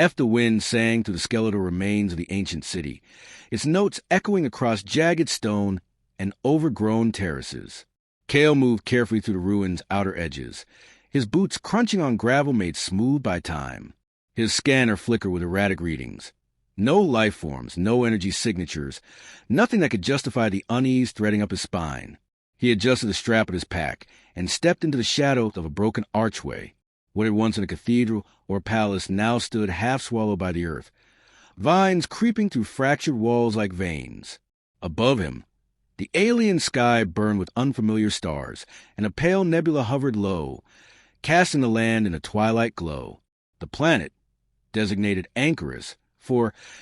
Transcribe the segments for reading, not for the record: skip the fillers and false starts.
The wind sang through the skeletal remains of the ancient city, its notes echoing across jagged stone and overgrown terraces. Cale moved carefully through the ruins' outer edges, his boots crunching on gravel made smooth by time. His scanner flickered with erratic readings. No life forms, no energy signatures, nothing that could justify the unease threading up his spine. He adjusted the strap of his pack and stepped into the shadows of a broken archway. What had once been a cathedral or palace now stood half swallowed by the earth, vines creeping through fractured walls like veins. Above him, the alien sky burned with unfamiliar stars, and a pale nebula hovered low, casting the land in a twilight glow. The planet, designated Anchorus,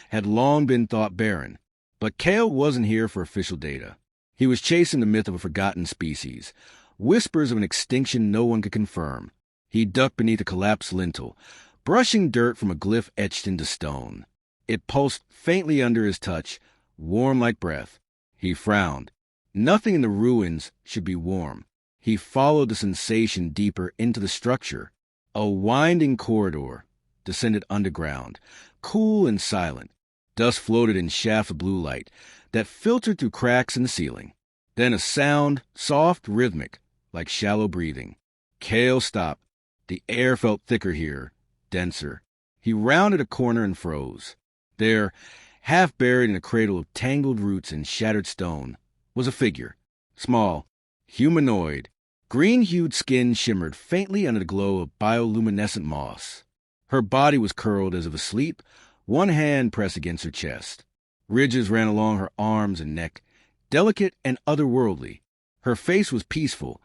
had long been thought barren. But Cale wasn't here for official data. He was chasing the myth of a forgotten species, whispers of an extinction no one could confirm. He ducked beneath a collapsed lintel, brushing dirt from a glyph etched into stone. It pulsed faintly under his touch, warm like breath. He frowned. Nothing in the ruins should be warm. He followed the sensation deeper into the structure. A winding corridor descended underground, cool and silent. Dust floated in shafts of blue light that filtered through cracks in the ceiling. Then a sound, soft, rhythmic, like shallow breathing. Cale stopped. The air felt thicker here, denser. He rounded a corner and froze. There, half buried in a cradle of tangled roots and shattered stone, was a figure. Small, humanoid. Green-hued skin shimmered faintly under the glow of bioluminescent moss. Her body was curled as if asleep, one hand pressed against her chest. Ridges ran along her arms and neck, delicate and otherworldly. Her face was peaceful,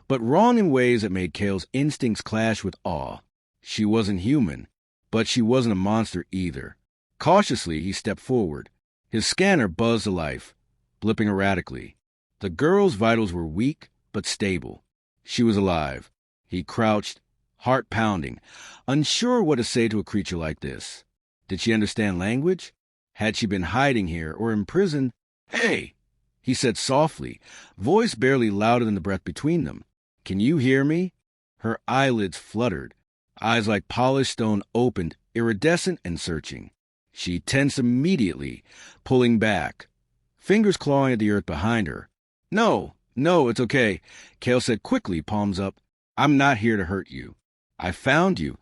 but wrong in ways that made Cale's instincts clash with awe. She wasn't human, but she wasn't a monster either. Cautiously, he stepped forward. His scanner buzzed to life, blipping erratically. The girl's vitals were weak but stable. She was alive. He crouched, heart pounding, unsure what to say to a creature like this. Did she understand language? Had she been hiding here or imprisoned? "Hey!" he said softly, voice barely louder than the breath between them. "Can you hear me?" Her eyelids fluttered. Eyes like polished stone opened, iridescent and searching. She tensed immediately, pulling back, fingers clawing at the earth behind her. No, it's okay," Cale said quickly, palms up. "I'm not here to hurt you. I found you."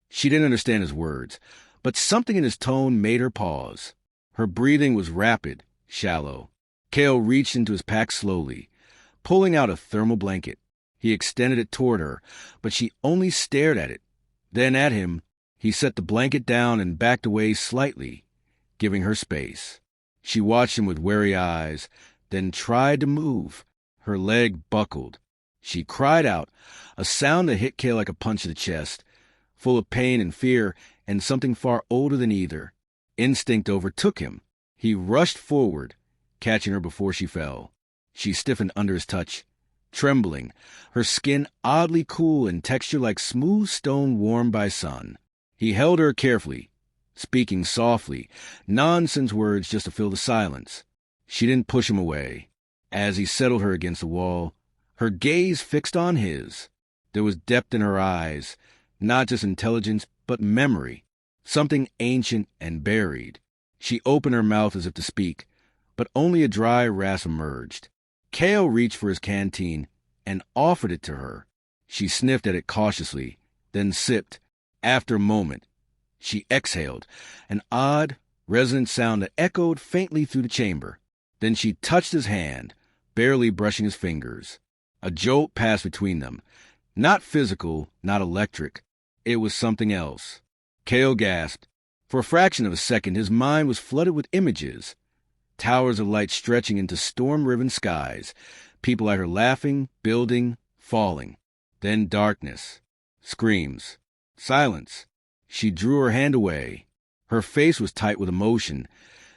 She didn't understand his words, but something in his tone made her pause. Her breathing was rapid, shallow. Cale reached into his pack slowly, pulling out a thermal blanket. He extended it toward her, but she only stared at it. Then at him, he set the blanket down and backed away slightly, giving her space. She watched him with wary eyes, then tried to move. Her leg buckled. She cried out, a sound that hit Cale like a punch to the chest, full of pain and fear and something far older than either. Instinct overtook him. He rushed forward, catching her before she fell. She stiffened under his touch, trembling, her skin oddly cool in texture like smooth stone warmed by sun. He held her carefully, speaking softly, nonsense words just to fill the silence. She didn't push him away. As he settled her against the wall, her gaze fixed on his. There was depth in her eyes, not just intelligence, but memory, something ancient and buried. She opened her mouth as if to speak, but only a dry rasp emerged. Cale reached for his canteen and offered it to her. She sniffed at it cautiously, then sipped. After a moment, she exhaled, an odd, resonant sound that echoed faintly through the chamber. Then she touched his hand, barely brushing his fingers. A jolt passed between them. Not physical, not electric. It was something else. Cale gasped. For a fraction of a second, his mind was flooded with images. Towers of light stretching into storm-riven skies. People like her laughing, building, falling. Then darkness. Screams. Silence. She drew her hand away. Her face was tight with emotion.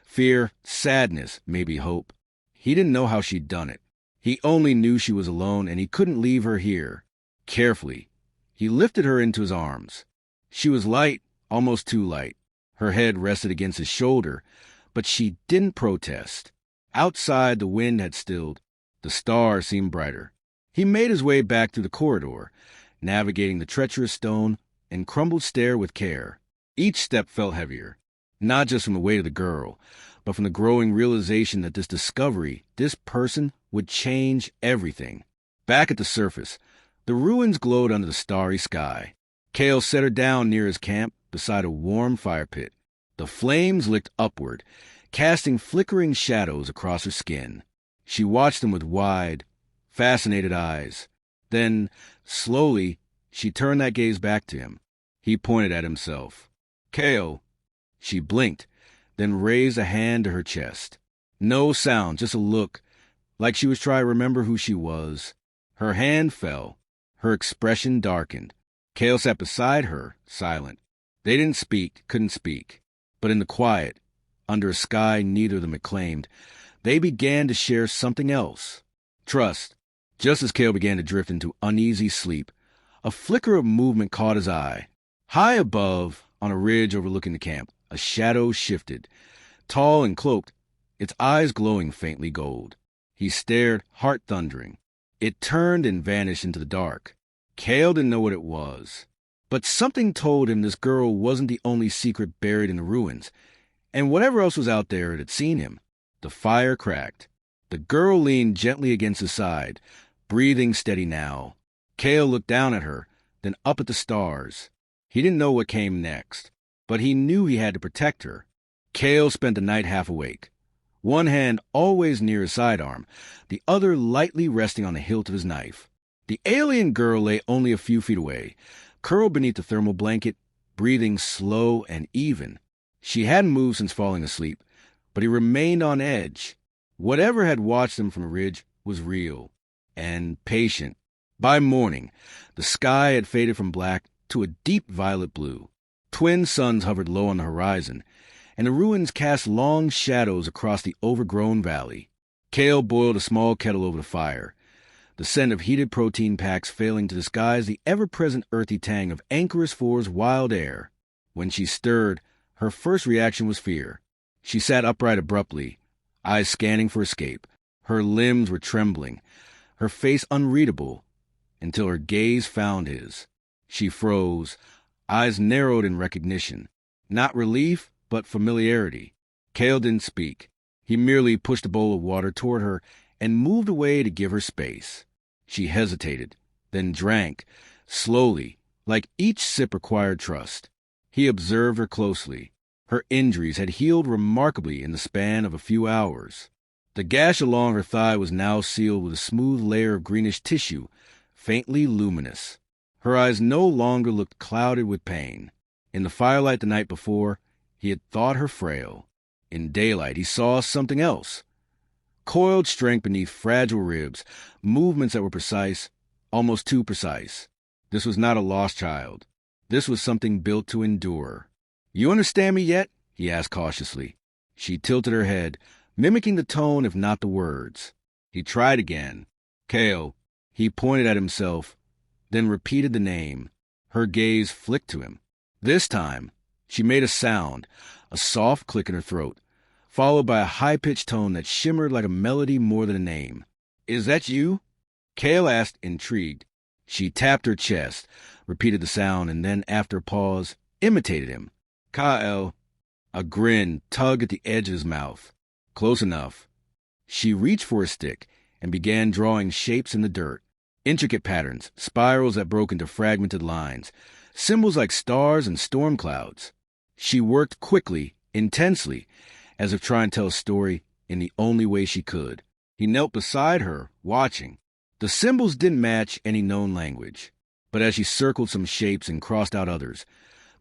Fear, sadness, maybe hope. He didn't know how she'd done it. He only knew she was alone and he couldn't leave her here. Carefully, he lifted her into his arms. She was light, almost too light. Her head rested against his shoulder, but she didn't protest. Outside, the wind had stilled. The stars seemed brighter. He made his way back through the corridor, navigating the treacherous stone and crumbled stair with care. Each step felt heavier, not just from the weight of the girl, but from the growing realization that this discovery, this person, would change everything. Back at the surface, the ruins glowed under the starry sky. Kale set her down near his camp beside a warm fire pit. The flames licked upward, casting flickering shadows across her skin. She watched them with wide, fascinated eyes. Then, slowly, she turned that gaze back to him. He pointed at himself. Kale. She blinked, then raised a hand to her chest. No sound, just a look, like she was trying to remember who she was. Her hand fell. Her expression darkened. Kale sat beside her, silent. They didn't speak, couldn't speak. But in the quiet, under a sky neither of them had claimed, they began to share something else. Trust. Just as Kale began to drift into uneasy sleep, a flicker of movement caught his eye. High above, on a ridge overlooking the camp, a shadow shifted. Tall and cloaked, its eyes glowing faintly gold. He stared, heart thundering. It turned and vanished into the dark. Kale didn't know what it was. But something told him this girl wasn't the only secret buried in the ruins. And whatever else was out there, it had seen him. The fire cracked. The girl leaned gently against his side, breathing steady now. Kale looked down at her, then up at the stars. He didn't know what came next, but he knew he had to protect her. Kale spent the night half awake, one hand always near his sidearm, the other lightly resting on the hilt of his knife. The alien girl lay only a few feet away, curled beneath the thermal blanket, breathing slow and even. She hadn't moved since falling asleep, but he remained on edge. Whatever had watched him from the ridge was real and patient. By morning, the sky had faded from black to a deep violet blue. Twin suns hovered low on the horizon, and the ruins cast long shadows across the overgrown valley. Kale boiled a small kettle over the fire, the scent of heated protein packs failing to disguise the ever-present earthy tang of Anchorage 4's wild air. When she stirred, her first reaction was fear. She sat upright abruptly, eyes scanning for escape. Her limbs were trembling, her face unreadable, until her gaze found his. She froze, eyes narrowed in recognition. Not relief, but familiarity. Kale didn't speak. He merely pushed a bowl of water toward her and moved away to give her space. She hesitated, then drank, slowly, like each sip required trust. He observed her closely. Her injuries had healed remarkably in the span of a few hours. The gash along her thigh was now sealed with a smooth layer of greenish tissue, faintly luminous. Her eyes no longer looked clouded with pain. In the firelight the night before, he had thought her frail. In daylight, he saw something else. Coiled strength beneath fragile ribs, movements that were precise, almost too precise. This was not a lost child. This was something built to endure. "You understand me yet?" he asked cautiously. She tilted her head, mimicking the tone if not the words. He tried again. "Kale." He pointed at himself, then repeated the name. Her gaze flicked to him. This time, she made a sound, a soft click in her throat, followed by a high-pitched tone that shimmered like a melody more than a name. "Is that you?" Kale asked, intrigued. She tapped her chest, repeated the sound, and then, after a pause, imitated him. "Kyle." A grin tugged at the edge of his mouth. Close enough. She reached for a stick and began drawing shapes in the dirt. Intricate patterns, spirals that broke into fragmented lines, symbols like stars and storm clouds. She worked quickly, intensely, as if trying to tell a story in the only way she could. He knelt beside her, watching. The symbols didn't match any known language, but as she circled some shapes and crossed out others,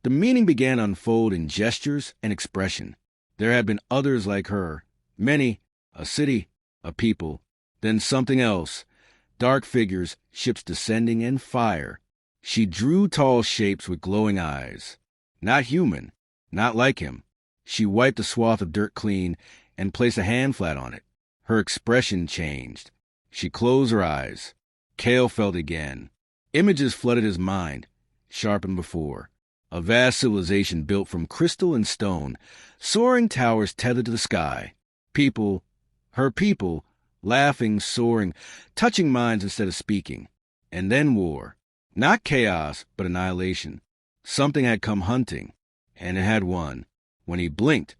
the meaning began to unfold in gestures and expression. There had been others like her, many, a city, a people, then something else, dark figures, ships descending, and fire. She drew tall shapes with glowing eyes. Not human, not like him. She wiped a swath of dirt clean and placed a hand flat on it. Her expression changed. She closed her eyes. Kale felt again. Images flooded his mind, sharpened before. A vast civilization built from crystal and stone, soaring towers tethered to the sky. People, her people, laughing, soaring, touching minds instead of speaking. And then war. Not chaos, but annihilation. Something had come hunting. and it had won. When he blinked,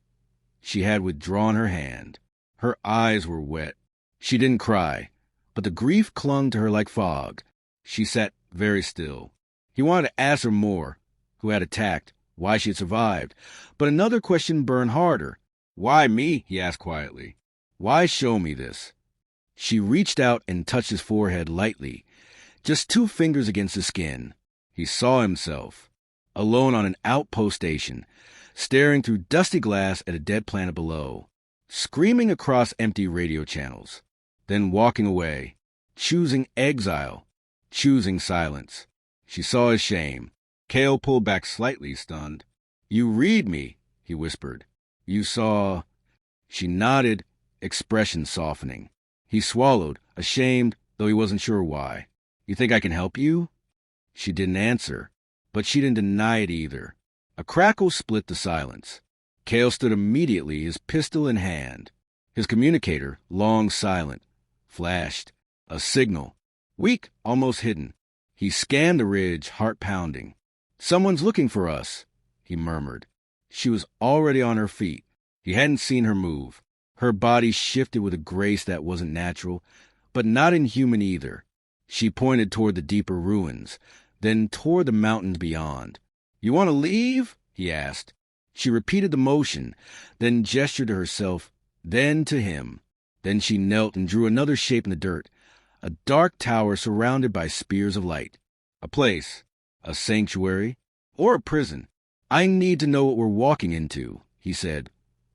she had withdrawn her hand. Her eyes were wet. She didn't cry, but the grief clung to her like fog. She sat very still. He wanted to ask her more, who had attacked, why she had survived, but another question burned harder. Why me? He asked quietly. Why show me this? She reached out and touched his forehead lightly, just 2 fingers against his skin. He saw himself, alone on an outpost station, staring through dusty glass at a dead planet below, screaming across empty radio channels, then walking away, choosing exile, choosing silence. She saw his shame. Cale pulled back slightly, stunned. You read me, he whispered. You saw... She nodded, expression softening. He swallowed, ashamed, though he wasn't sure why. You think I can help you? She didn't answer, but she didn't deny it either. A crackle split the silence. Cale stood immediately, his pistol in hand. His communicator, long silent, flashed. A signal. Weak, almost hidden. He scanned the ridge, heart pounding. Someone's looking for us, he murmured. She was already on her feet. He hadn't seen her move. Her body shifted with a grace that wasn't natural, but not inhuman either. She pointed toward the deeper ruins, then toward the mountains beyond. You want to leave? He asked. She repeated the motion, then gestured to herself, then to him. Then she knelt and drew another shape in the dirt, a dark tower surrounded by spears of light. A place, a sanctuary, or a prison. I need to know what we're walking into, he said,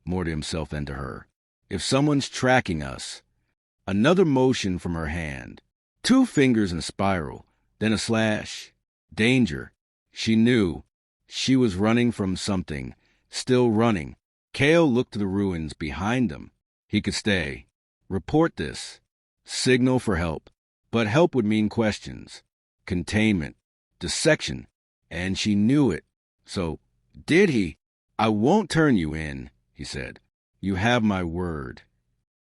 more to himself than to her. If someone's tracking us. Another motion from her hand. 2 fingers in a spiral, then a slash. Danger. She knew. She was running from something, still running. Cale looked to the ruins behind them. He could stay. Report this. Signal for help. But help would mean questions. Containment. Dissection. And she knew it. So, did he? I won't turn you in, he said. You have my word.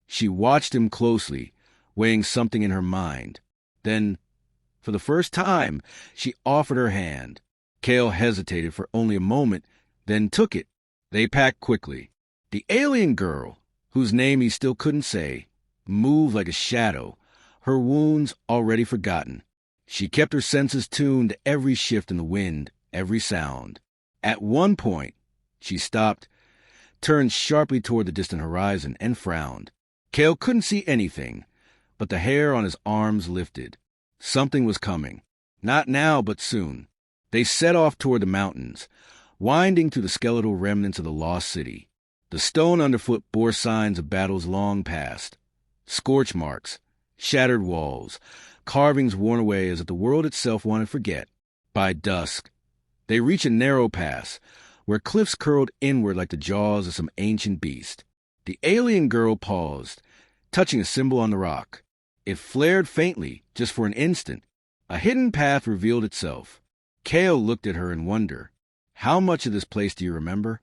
She watched him closely, weighing something in her mind. Then, for the first time, she offered her hand. Cale hesitated for only a moment, then took it. They packed quickly. The alien girl, whose name he still couldn't say, moved like a shadow, her wounds already forgotten. She kept her senses tuned to every shift in the wind, every sound. At one point, she stopped, turned sharply toward the distant horizon, and frowned. Cale couldn't see anything, but the hair on his arms lifted. Something was coming. Not now, but soon. They set off toward the mountains, winding through the skeletal remnants of the lost city. The stone underfoot bore signs of battles long past. Scorch marks, shattered walls, carvings worn away as if the world itself wanted to forget. By dusk, they reached a narrow pass, where cliffs curled inward like the jaws of some ancient beast. The alien girl paused, touching a symbol on the rock. It flared faintly, just for an instant. A hidden path revealed itself. Cale looked at her in wonder. How much of this place do you remember?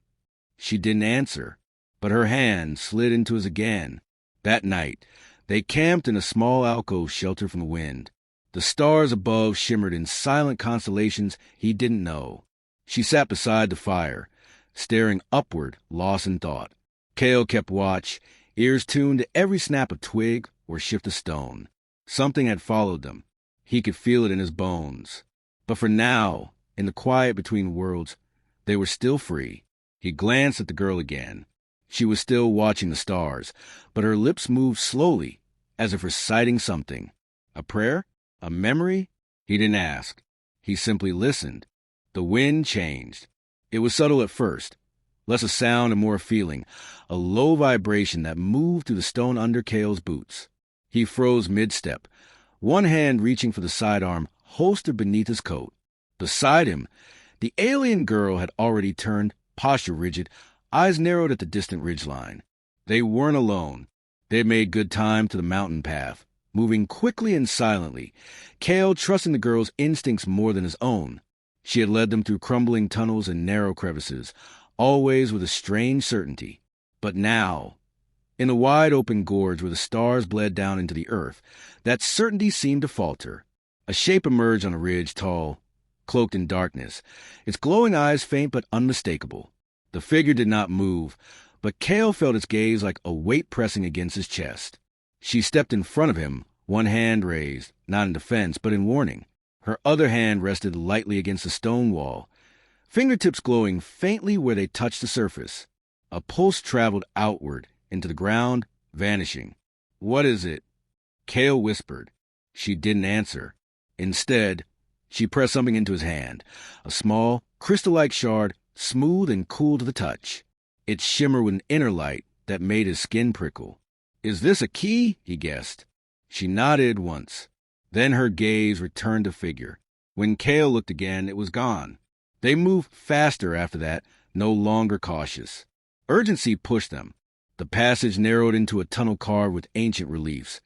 She didn't answer, but her hand slid into his again. That night, they camped in a small alcove sheltered from the wind. The stars above shimmered in silent constellations he didn't know. She sat beside the fire, staring upward, lost in thought. Cale kept watch, ears tuned to every snap of twig or shift of stone. Something had followed them. He could feel it in his bones. But for now, in the quiet between worlds, they were still free. He glanced at the girl again. She was still watching the stars, but her lips moved slowly, as if reciting something. A prayer? A memory? He didn't ask. He simply listened. The wind changed. It was subtle at first, less a sound and more a feeling, a low vibration that moved through the stone under Cale's boots. He froze mid-step, one hand reaching for the sidearm holstered beneath his coat. Beside him, the alien girl had already turned, posture rigid, eyes narrowed at the distant ridgeline. They weren't alone. They had made good time to the mountain path, moving quickly and silently, Cale trusting the girl's instincts more than his own. She had led them through crumbling tunnels and narrow crevices, always with a strange certainty. But now, in the wide-open gorge where the stars bled down into the earth, that certainty seemed to falter. A shape emerged on a ridge tall, cloaked in darkness, its glowing eyes faint but unmistakable. The figure did not move, but Cale felt its gaze like a weight pressing against his chest. She stepped in front of him, one hand raised, not in defense, but in warning. Her other hand rested lightly against the stone wall, fingertips glowing faintly where they touched the surface. A pulse traveled outward, into the ground, vanishing. "What is it?" Cale whispered. She didn't answer. Instead, she pressed something into his hand, a small, crystal-like shard, smooth and cool to the touch. It shimmered with an inner light that made his skin prickle. "Is this a key?" he guessed. She nodded once. Then her gaze returned to figure. When Cale looked again, it was gone. They moved faster after that, no longer cautious. Urgency pushed them. The passage narrowed into a tunnel carved with ancient reliefs,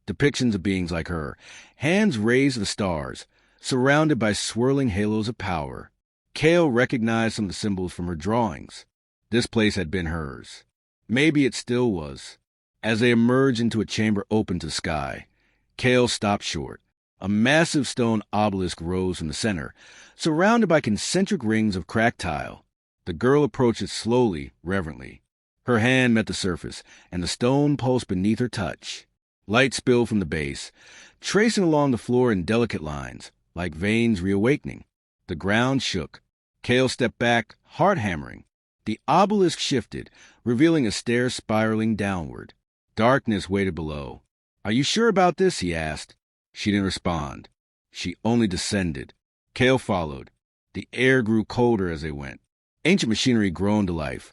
depictions of beings like her, hands raised to the stars, surrounded by swirling halos of power. Cale recognized some of the symbols from her drawings. This place had been hers. Maybe it still was. As they emerged into a chamber open to the sky, Cale stopped short. A massive stone obelisk rose from the center, surrounded by concentric rings of cracked tile. The girl approached it slowly, reverently. Her hand met the surface, and the stone pulsed beneath her touch. Light spilled from the base, tracing along the floor in delicate lines, like veins reawakening. The ground shook. Cale stepped back, heart hammering. The obelisk shifted, revealing a stair spiraling downward. Darkness waited below. "Are you sure about this?" he asked. She didn't respond. She only descended. Cale followed. The air grew colder as they went. Ancient machinery groaned to life,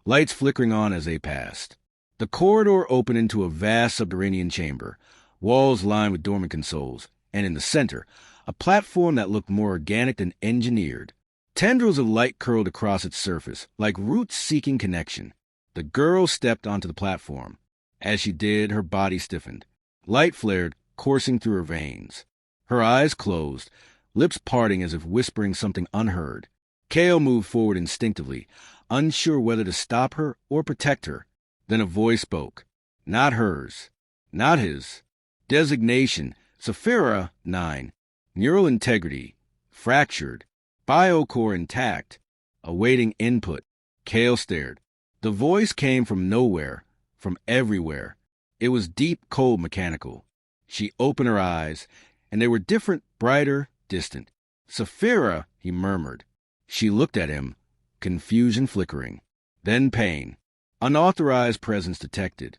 lights flickering on as they passed. The corridor opened into a vast subterranean chamber, walls lined with dormant consoles, and in the center, a platform that looked more organic than engineered. Tendrils of light curled across its surface, like roots seeking connection. The girl stepped onto the platform. As she did, her body stiffened. Light flared, coursing through her veins. Her eyes closed, lips parting as if whispering something unheard. Cale moved forward instinctively, unsure whether to stop her or protect her. Then a voice spoke. Not hers. Not his. Designation, Saphira 9. Neural integrity. Fractured. Biocore intact. Awaiting input. Cale stared. The voice came from nowhere, from everywhere. It was deep, cold, mechanical. She opened her eyes, and they were different, brighter, distant. "Saphira," he murmured. She looked at him, confusion flickering. Then pain. Unauthorized presence detected.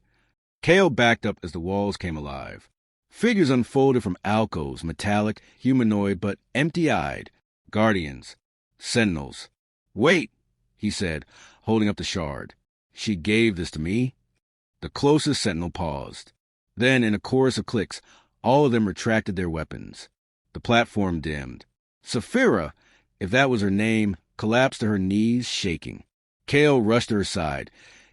Cale backed up as the walls came alive. Figures unfolded from alcoves, metallic, humanoid, but empty-eyed. Guardians. Sentinels. "Wait," he said, holding up the shard. "She gave this to me?" The closest sentinel paused. Then, in a chorus of clicks, all of them retracted their weapons. The platform dimmed. Saphira, if that was her name, collapsed to her knees, shaking. Cale rushed to her side,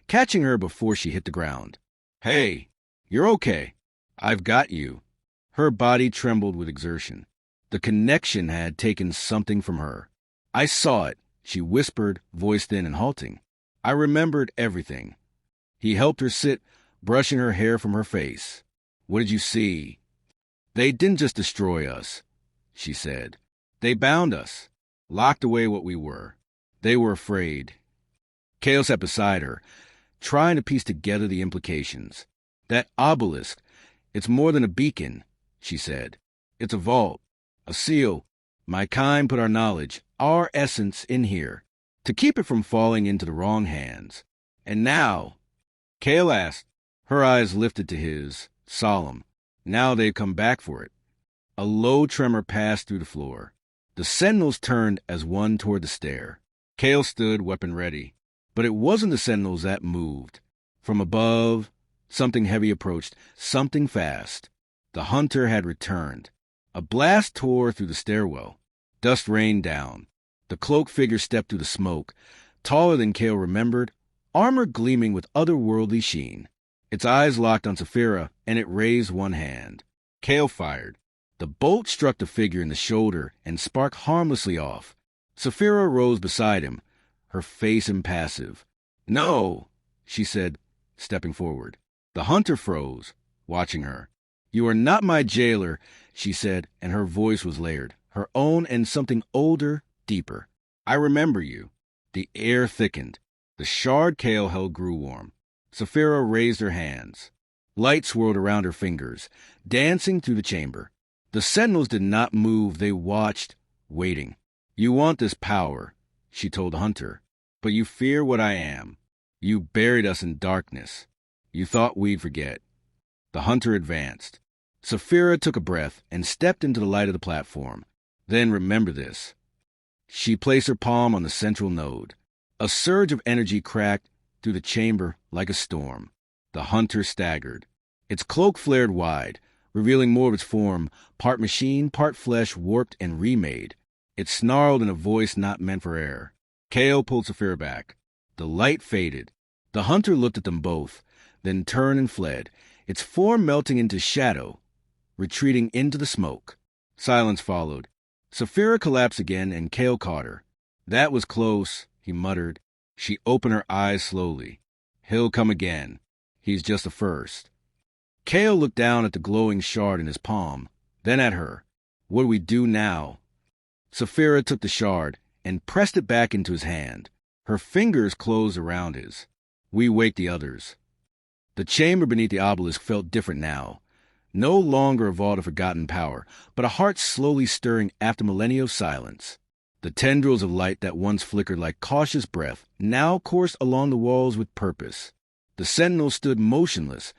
catching her before she hit the ground. "Hey, you're okay. I've got you." Her body trembled with exertion. The connection had taken something from her. "I saw it," she whispered, voice thin and halting. "I remembered everything." He helped her sit, brushing her hair from her face. "What did you see?" "They didn't just destroy us," she said. "They bound us, locked away what we were. They were afraid." Cale sat beside her, trying to piece together the implications. "That obelisk, it's more than a beacon," she said. "It's a vault, a seal. My kind put our knowledge, our essence in here, to keep it from falling into the wrong hands. And now," Cale asked, her eyes lifted to his, solemn, "now they've come back for it." A low tremor passed through the floor. The sentinels turned as one toward the stair. Cale stood, weapon ready. But it wasn't the sentinels that moved. From above, something heavy approached, something fast. The hunter had returned. A blast tore through the stairwell. Dust rained down. The cloaked figure stepped through the smoke, taller than Cale remembered, armor gleaming with otherworldly sheen. Its eyes locked on Saphira, and it raised one hand. Cale fired. The bolt struck the figure in the shoulder and sparked harmlessly off. Saphira rose beside him, her face impassive. "No," she said, stepping forward. The hunter froze, watching her. "You are not my jailer," she said, and her voice was layered, her own and something older, deeper. I remember you. The air thickened. The shard Kale held grew warm. Saphira raised her hands. Light swirled around her fingers, dancing through the chamber. The sentinels did not move. They watched, waiting. You want this power, she told the hunter, but you fear what I am. You buried us in darkness. You thought we'd forget. The hunter advanced. Saphira took a breath and stepped into the light of the platform. Then remember this. She placed her palm on the central node. A surge of energy cracked through the chamber like a storm. The hunter staggered. Its cloak flared wide, revealing more of its form, part machine, part flesh, warped and remade. It snarled in a voice not meant for air. Kale pulled Saphira back. The light faded. The hunter looked at them both, then turned and fled, its form melting into shadow, retreating into the smoke. Silence followed. Saphira collapsed again, and Kale caught her. That was close, he muttered. She opened her eyes slowly. He'll come again. He's just the first. Kale looked down at the glowing shard in his palm, then at her. What do we do now? Saphira took the shard and pressed it back into his hand. Her fingers closed around his. We wake the others. The chamber beneath the obelisk felt different now. No longer a vault of forgotten power, but a heart slowly stirring after millennia of silence. The tendrils of light that once flickered like cautious breath now coursed along the walls with purpose. The sentinels stood motionless,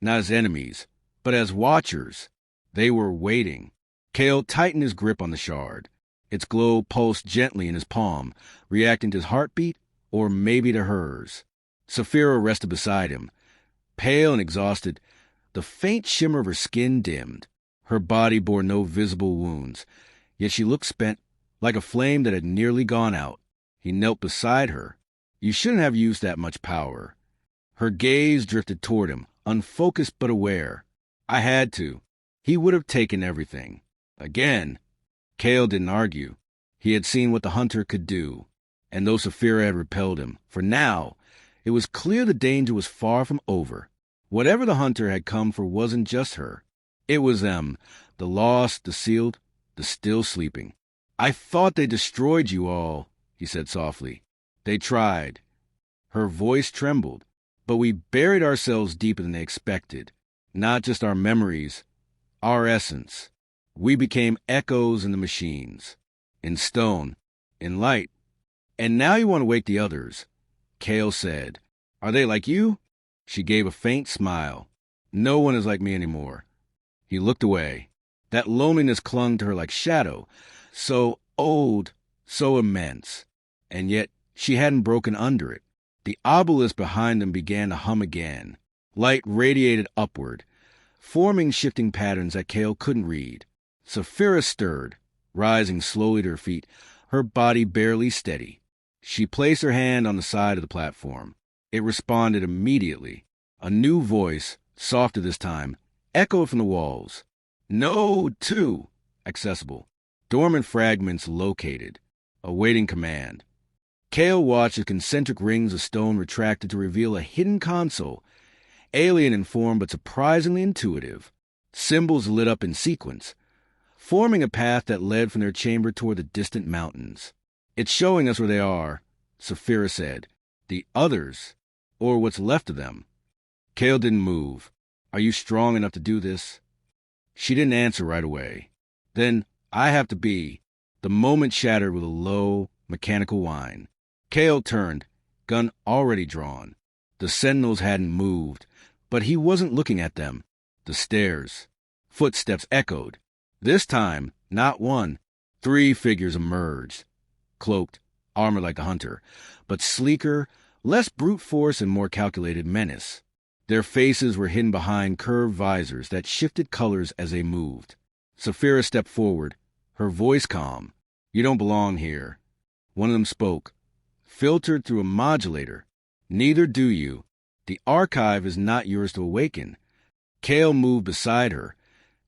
not as enemies, but as watchers. They were waiting. Kale tightened his grip on the shard. Its glow pulsed gently in his palm, reacting to his heartbeat, or maybe to hers. Saphira rested beside him. Pale and exhausted, the faint shimmer of her skin dimmed. Her body bore no visible wounds, yet she looked spent, like a flame that had nearly gone out. He knelt beside her. You shouldn't have used that much power. Her gaze drifted toward him, unfocused but aware. I had to. He would have taken everything. Again. Kale didn't argue. He had seen what the hunter could do, and though Saphira had repelled him, for now, it was clear the danger was far from over. Whatever the hunter had come for wasn't just her. It was them, the lost, the sealed, the still sleeping. I thought they destroyed you all, he said softly. They tried. Her voice trembled, but we buried ourselves deeper than they expected. Not just our memories, our essence. We became echoes in the machines, in stone, in light. And now you want to wake the others. Kale said, Are they like you? She gave a faint smile. No one is like me anymore. He looked away. That loneliness clung to her like shadow, so old, so immense. And yet she hadn't broken under it. The obelisk behind them began to hum again. Light radiated upward, forming shifting patterns that Kale couldn't read. Saphira stirred, rising slowly to her feet, her body barely steady. She placed her hand on the side of the platform. It responded immediately. A new voice, softer this time, echoed from the walls. Node 2, accessible. Dormant fragments located, awaiting command. Kale watched as concentric rings of stone retracted to reveal a hidden console, alien in form but surprisingly intuitive. Symbols lit up in sequence, forming a path that led from their chamber toward the distant mountains. It's showing us where they are, Saphira said. The others, or what's left of them. Kale didn't move. Are you strong enough to do this? She didn't answer right away. Then, I have to be. The moment shattered with a low, mechanical whine. Kale turned, gun already drawn. The sentinels hadn't moved, but he wasn't looking at them. The stairs. Footsteps echoed. This time, not one, 3 figures emerged. Cloaked, armored like the hunter, but sleeker, less brute force and more calculated menace. Their faces were hidden behind curved visors that shifted colors as they moved. Saphira stepped forward, her voice calm. You don't belong here. One of them spoke, filtered through a modulator. Neither do you. The archive is not yours to awaken. Kale moved beside her,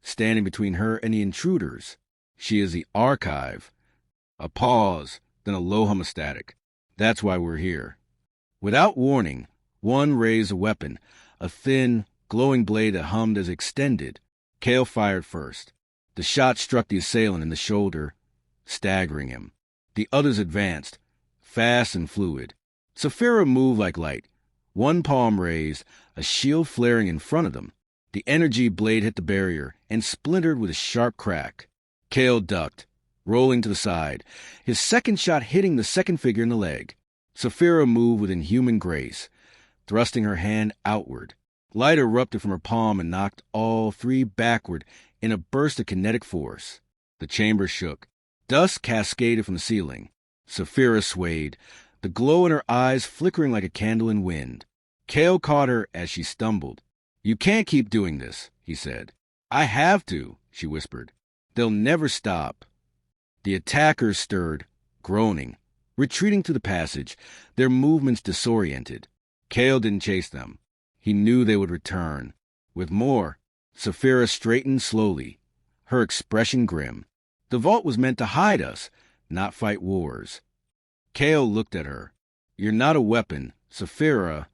standing between her and the intruders. She is the archive. A pause, then a low homostatic. That's why we're here. Without warning, one raised a weapon, a thin, glowing blade that hummed as it extended. Kale fired first. The shot struck the assailant in the shoulder, staggering him. The others advanced, fast and fluid. Saphira moved like light, one palm raised, a shield flaring in front of them. The energy blade hit the barrier and splintered with a sharp crack. Kale ducked, rolling to the side, his second shot hitting the second figure in the leg. Saphira moved with inhuman grace, thrusting her hand outward. Light erupted from her palm and knocked all three backward in a burst of kinetic force. The chamber shook. Dust cascaded from the ceiling. Saphira swayed, the glow in her eyes flickering like a candle in wind. Kale caught her as she stumbled. "You can't keep doing this," he said. "I have to," she whispered. "They'll never stop." The attackers stirred, groaning, retreating through the passage, their movements disoriented. Kale didn't chase them. He knew they would return. With more. Saphira straightened slowly, her expression grim. The vault was meant to hide us, not fight wars. Kale looked at her. "You're not a weapon, Saphira."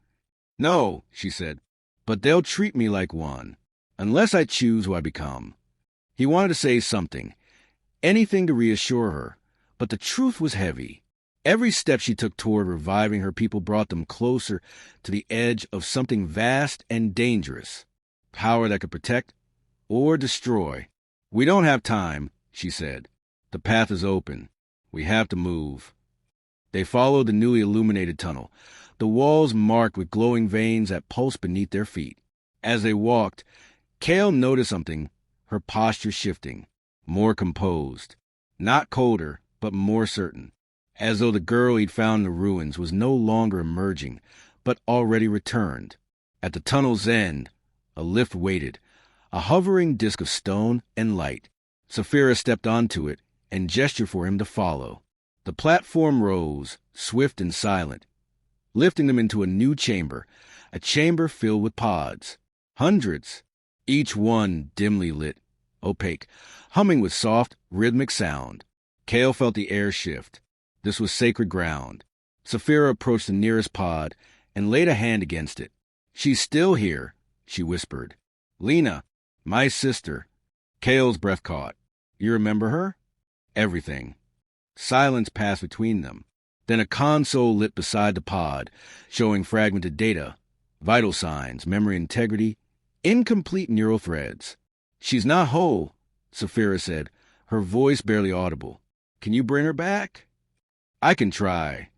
"No," she said, "but they'll treat me like one, unless I choose who I become." He wanted to say something, anything to reassure her, but the truth was heavy. Every step she took toward reviving her people brought them closer to the edge of something vast and dangerous, power that could protect or destroy. "We don't have time," she said. "The path is open. We have to move." They followed the newly illuminated tunnel, the walls marked with glowing veins that pulsed beneath their feet. As they walked, Kale noticed something, her posture shifting, more composed, not colder, but more certain, as though the girl he'd found in the ruins was no longer emerging, but already returned. At the tunnel's end, a lift waited, a hovering disk of stone and light. Saphira stepped onto it and gestured for him to follow. The platform rose, swift and silent, lifting them into a new chamber, a chamber filled with pods. Hundreds, each one dimly lit, opaque, humming with soft, rhythmic sound. Kale felt the air shift. This was sacred ground. Saphira approached the nearest pod and laid a hand against it. "She's still here," she whispered. "Lena, my sister." Kale's breath caught. "You remember her?" "Everything." Silence passed between them. Then a console lit beside the pod, showing fragmented data, vital signs, memory integrity, incomplete neural threads. "She's not whole," Saphira said, her voice barely audible. "Can you bring her back?" "I can try."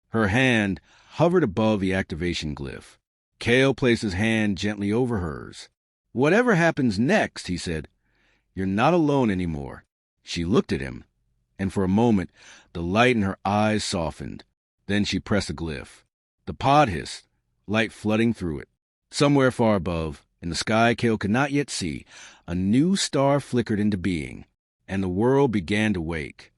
Her hand hovered above the activation glyph. Kale placed his hand gently over hers. "Whatever happens next," he said, "you're not alone anymore." She looked at him, and for a moment the light in her eyes softened. Then she pressed a glyph. The pod hissed, light flooding through it. Somewhere far above, in the sky Kale could not yet see, a new star flickered into being, and the world began to wake.